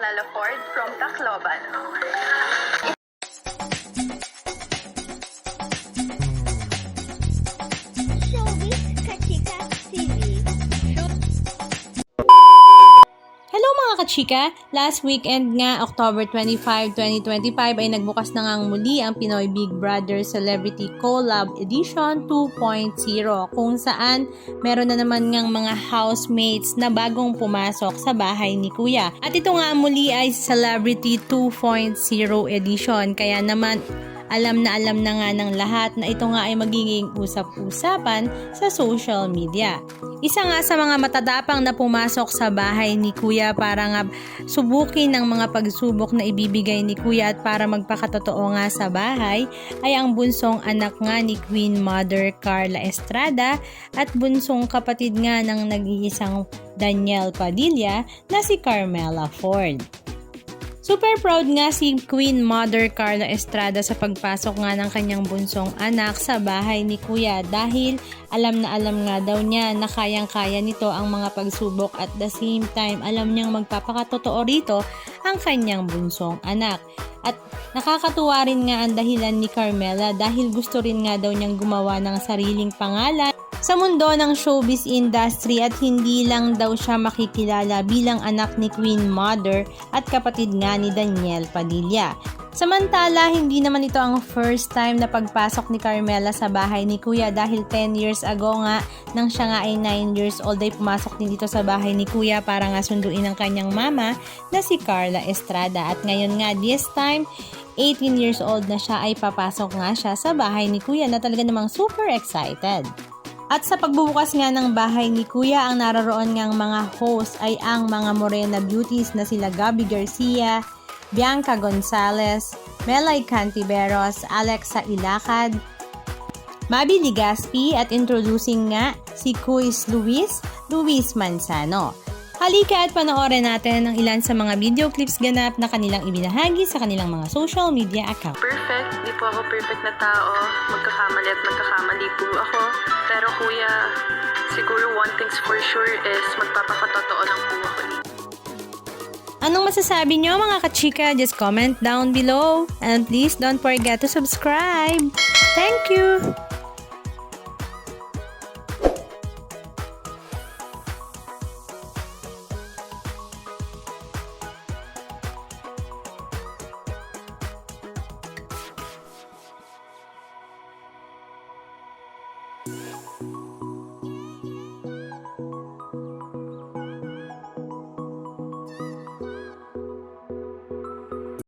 Lala Ford from Tacloban. Showbiz Kachika TV. Hello mga kachika! Last weekend nga, October 25, 2025 ay nagbukas na ngang muli ang Pinoy Big Brother Celebrity Collab Edition 2.0 kung saan meron na naman ngang mga housemates na bagong pumasok sa bahay ni Kuya. At ito nga muli ay Celebrity 2.0 Edition kaya naman alam na nga ng lahat na ito nga ay magiging usap-usapan sa social media. Isa nga sa mga matadapang na pumasok sa bahay ni Kuya para nga subukin ng mga pagsubok na ibibigay ni Kuya at para magpakatotoo nga sa bahay ay ang bunsong anak nga ni Queen Mother Carla Estrada at bunsong kapatid nga ng nag-iisang Daniel Padilla na si Carmela Ford. Super proud nga si Queen Mother Carla Estrada sa pagpasok nga ng kanyang bunsong anak sa bahay ni Kuya dahil alam nga daw niya na kayang-kaya nito ang mga pagsubok at the same time alam niyang magpapakatotoo rito ang kanyang bunsong anak. At nakakatuwa rin nga ang dahilan ni Carmela dahil gusto rin nga daw niyang gumawa ng sariling pangalan sa mundo ng showbiz industry at hindi lang daw siya makikilala bilang anak ni Queen Mother at kapatid nga ni Daniel Padilla. Samantala, hindi naman ito ang first time na pagpasok ni Carmela sa bahay ni Kuya dahil 10 years ago nga, nang siya nga ay 9 years old ay pumasok din dito sa bahay ni Kuya para nga sunduin ang kanyang mama na si Carla Estrada. At ngayon nga, this time, 18 years old na siya ay papasok nga siya sa bahay ni Kuya na talaga namang super excited. At sa pagbubukas nga ng bahay ni Kuya, ang naroon ngang mga host ay ang mga Morena Beauties na sila Gabby Garcia, Bianca Gonzalez, Melay Cantiveros, Alexa Ilacad, Mabi Ligaspi at introducing nga si Kuis Luis Manzano. Halika at panoorin natin ang ilan sa mga video clips ganap na kanilang ibinahagi sa kanilang mga social media account. Perfect, di po ako perfect na tao. Magkakamali at magkakamali po ako. Pero kuya, siguro one thing's for sure is magpapakatotoo lang po ako. Anong masasabi nyo mga kachika? Just comment down below. And please don't forget to subscribe. Thank you!